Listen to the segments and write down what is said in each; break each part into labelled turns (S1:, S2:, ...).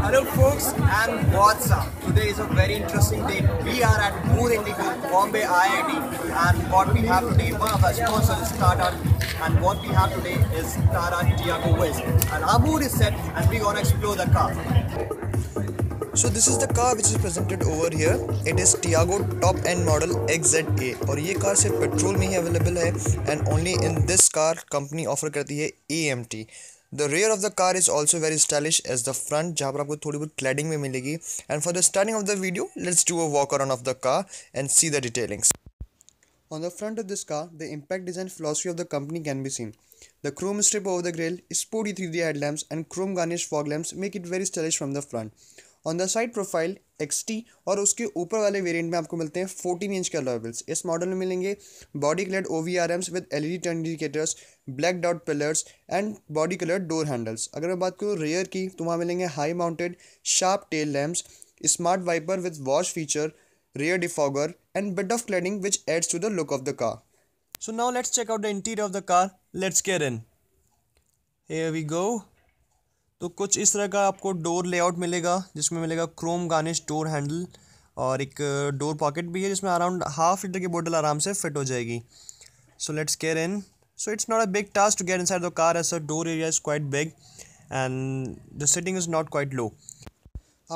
S1: Hello folks and what's up? Today is a very interesting day. We are at Moore Indigo, Bombay IIT, and what we have today, one of our sponsors is Tata, and what we have today is Tata Tiago Ownership. And our mood is set and we're gonna explore the car.
S2: So this is the car which is presented over here. It is Tiago top end model XZA और ये car सिर्फ petrol में ही available है and only in this car company offer करती है AMT. The rear of the car is also very stylish as the front जहाँ पर आपको थोड़ी बहुत cladding में मिलेगी. And for the starting of the video, let's do a walk around of the car and see the detailings. On the front of this car, the impact design philosophy of the company can be seen. The chrome strip over the grille, sporty 3D headlamps and chrome garnished fog lamps make it very stylish from the front. On the side profile XT और उसके ऊपर वाले variant में आपको मिलते हैं 14 inch के alloy wheels. इस मॉडल में मिलेंगे body coloured OVRMs with LED turn indicators, black dot pillars and body coloured door handles. अगर मैं बात करूँ रेयर की तो वहाँ मिलेंगे high mounted sharp tail lamps, smart wiper with wash feature, rear defogger and bit of cladding which adds to the look of the car.
S1: So now let's check out the interior of the car. Let's get in. Here we go. तो कुछ इस तरह का आपको door layout मिलेगा जिसमें मिलेगा Chrome garnish door handle और एक डोर पॉकेट भी है जिसमें अराउंड हाफ लीटर की बोतल आराम से फिट हो जाएगी. So let's get in. So it's not a big task to get inside the car as the door area is quite big and the sitting is not quite low.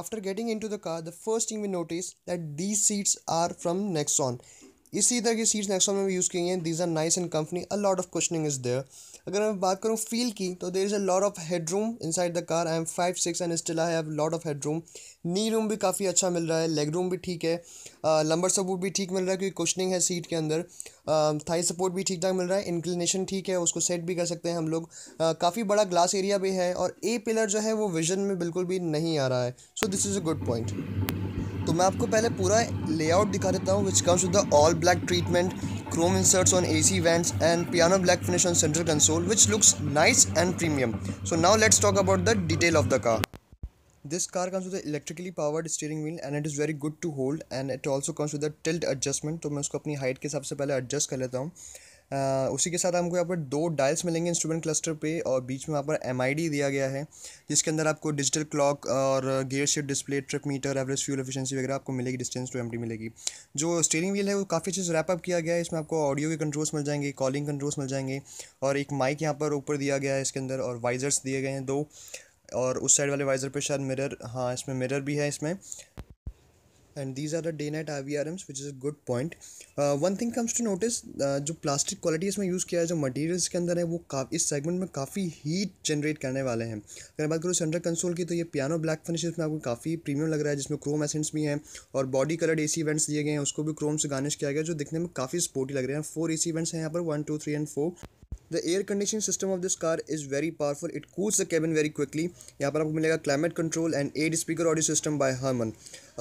S2: After getting into the car, the first thing we notice that these seats are from Nexon. इसी तरह की seats Nexon में भी use की हैं. These are nice and company. A lot of cushioning is there. अगर मैं बात करूँ फील की तो there is a lot of head room inside the car. I am 5'6" and still I have lot of head room. Knee room भी काफ़ी अच्छा मिल रहा है. लेग रूम भी ठीक है. लंबर सपोर्ट भी ठीक मिल रहा है क्योंकि कुशनिंग है सीट के अंदर. थाई सपोर्ट भी ठीक ठाक मिल रहा है. इंक्लिनेशन ठीक है, उसको सेट भी कर सकते हैं हम लोग. काफ़ी बड़ा ग्लास एरिया भी है और ए पिलर जो है वो विजन में बिल्कुल भी नहीं आ रहा है. So this is a good point. तो मैं आपको पहले पूरा लेआउट दिखा देता हूँ which comes with the all black treatment, chrome inserts on AC vents and piano black finish on central console which looks nice and premium. So now let's talk about the detail of the car. This car comes with an electrically powered steering wheel and it is very good to hold and it also comes with a tilt adjustment. तो मैं उसको अपनी height के हिसाब से पहले adjust कर लेता हूँ. उसी के साथ हमको यहाँ पर दो डायल्स मिलेंगे इंस्ट्रूमेंट क्लस्टर पे और बीच में यहाँ पर MID दिया गया है जिसके अंदर आपको डिजिटल क्लॉक और gear shift display, trip meter, average fuel efficiency वगैरह आपको मिलेगी. डिस्टेंस टू एम्प्टी मिलेगी. जो स्टीयरिंग व्हील है वो काफ़ी अच्छे से रैप अप किया गया है. इसमें आपको ऑडियो के कंट्रोल्स मिल जाएंगे, कॉलिंग कंट्रोल्स मिल जाएंगे और एक माइक यहाँ पर ऊपर दिया गया है इसके अंदर और वाइजर्स दिए गए हैं दो. और उस साइड वाले वाइजर पे शायद मिरर, हाँ इसमें मिरर भी है इसमें. And these are the day night IVRMs which is a good point. One thing comes to notice, जो प्लास्टिक क्वालिटी इसमें यूज़ किया है, जो मटेरियल्स के अंदर है वो इस सेगमेंट में काफ़ी हीट जनरेट करने वाले हैं. अगर बात करूँ सेंट्रल कंसोल की तो ये पियानो ब्लैक फिनिश इसमें आपको काफ़ी प्रीमियम लग रहा है जिसमें क्रोम एसेंट्स भी हैं और बॉडी कलर्ड AC वेंट्स दिए गए हैं. उसको भी क्रोम से गार्निश किया गया जो दिखने में काफ़ी स्पोर्टी लग रहे हैं. 4 AC वेंट्स हैं यहाँ पर, 1, 2, 3 and 4. The air conditioning system of this car is very powerful. It cools the cabin very quickly. यहाँ पर आपको मिलेगा climate control and 8 speaker audio system by Harman.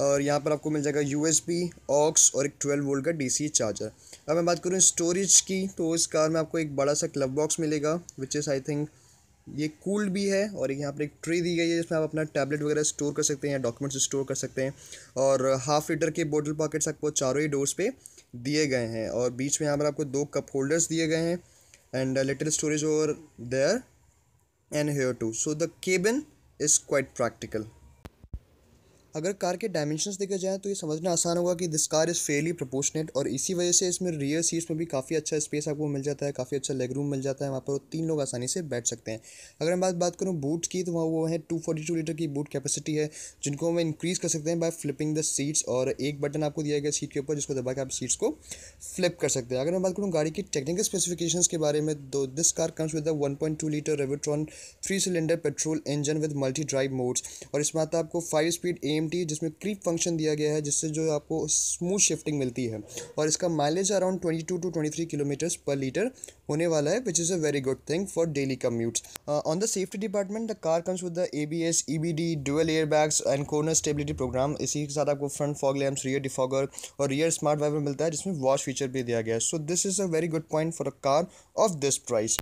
S2: और यहाँ पर आपको मिल जाएगा USB, aux और एक 12 वोल्ट का DC चार्जर. अब मैं बात करूँ स्टोरेज की तो इस कार में आपको एक बड़ा सा क्लब बॉक्स मिलेगा विच इज़ आई थिंक ये कूल्ड भी है और यहाँ पर एक ट्रे दी गई है जिसमें आप अपना टैबलेट वगैरह स्टोर कर सकते हैं या डॉक्यूमेंट्स स्टोर कर सकते हैं. और हाफ लीटर के बोतल पॉकेट्स आपको चारों ही डोर्स पे दिए गए हैं और बीच में यहाँ पर आपको 2 कप होल्डर्स दिए गए हैं and a little storage over there and here too. So the cabin is quite practical. अगर कार के डायमेंशंस देखे जाएँ तो ये समझना आसान होगा कि this car is Fairlie proportionate और इसी वजह से इसमें रियर सीट्स में भी काफ़ी अच्छा स्पेस आपको मिल जाता है, काफ़ी अच्छा लेग रूम मिल जाता है. वहाँ पर 3 लोग आसानी से बैठ सकते हैं. अगर मैं बात करूँ बूट की तो वहाँ वो है 242 लीटर की बूट कैपेसिटी है जिनको हम इंक्रीज़ कर सकते हैं बाय फ्लिपिंग द सीट्स और एक बटन आपको दिया गया सीट के ऊपर जिसको दबा के आप सीट्स को फ्लिप कर सकते हैं. अगर मैं बात करूँ गाड़ी की टेक्निकल स्पेसिफिकेशंस के बारे में तो this car comes with 1.2 litre Revotron 3 cylinder petrol engine with multi drive modes और इसमें आता है आपको 5 स्पीड AMT जिसमें क्रीप फंक्शन दिया गया है जिससे जो आपको स्मूथ शिफ्टिंग मिलती है और इसका माइलेज अराउंड 22 to 23 किलोमीटर्स पर लीटर होने वाला है which is a very good thing for daily commutes. On the safety department the car comes with the ABS, EBD, dual air bags and corner stability programme. इसी के साथ आपको front fog lamps, rear defogger और rear smart wiper मिलता है जिसमें wash feature भी दिया गया है. So this is a very good point for a car of this price.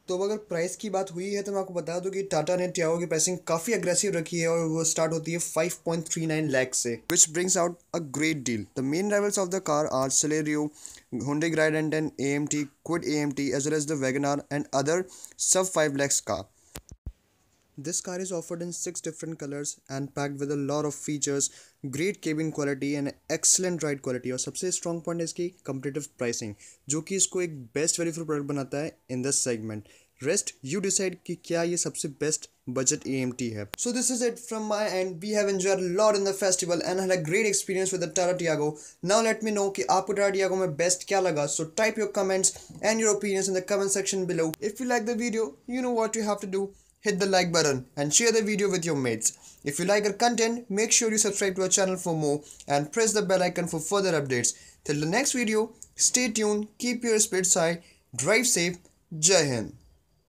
S2: तो अगर प्राइस की बात हुई है तो मैं आपको बता दूं कि टाटा ने टियागो की प्राइसिंग काफ़ी अग्रेसिव रखी है और वो स्टार्ट होती है 5.39 लाख से which brings out a great deal. The main rivals of the car are celerio, Hyundai Grand N10, AMT, Quid AMT as well as the Wagon R and other sub 5 lakhs car. This car is offered in 6 different colors and packed with a lot of features, great cabin quality and excellent ride quality. और सबसे strong point है इसकी competitive pricing, जो कि इसको एक best value for product बनाता है in this segment. Rest you decide कि क्या ये सबसे best budget AMT है. So this is it from my end. We have enjoyed a lot in the festival and had a great experience with the Tata Tiago. Now let me know कि आपको Tata Tiago में best क्या लगा. So type your comments and your opinions in the comment section below. If you like the video, you know what you have to do. Hit the like button and share the video with your mates. If you like our content, make sure you subscribe to our channel for more and press the bell icon for further updates. Till the next video, stay tuned, keep your spirits high, drive safe, Jai Hind.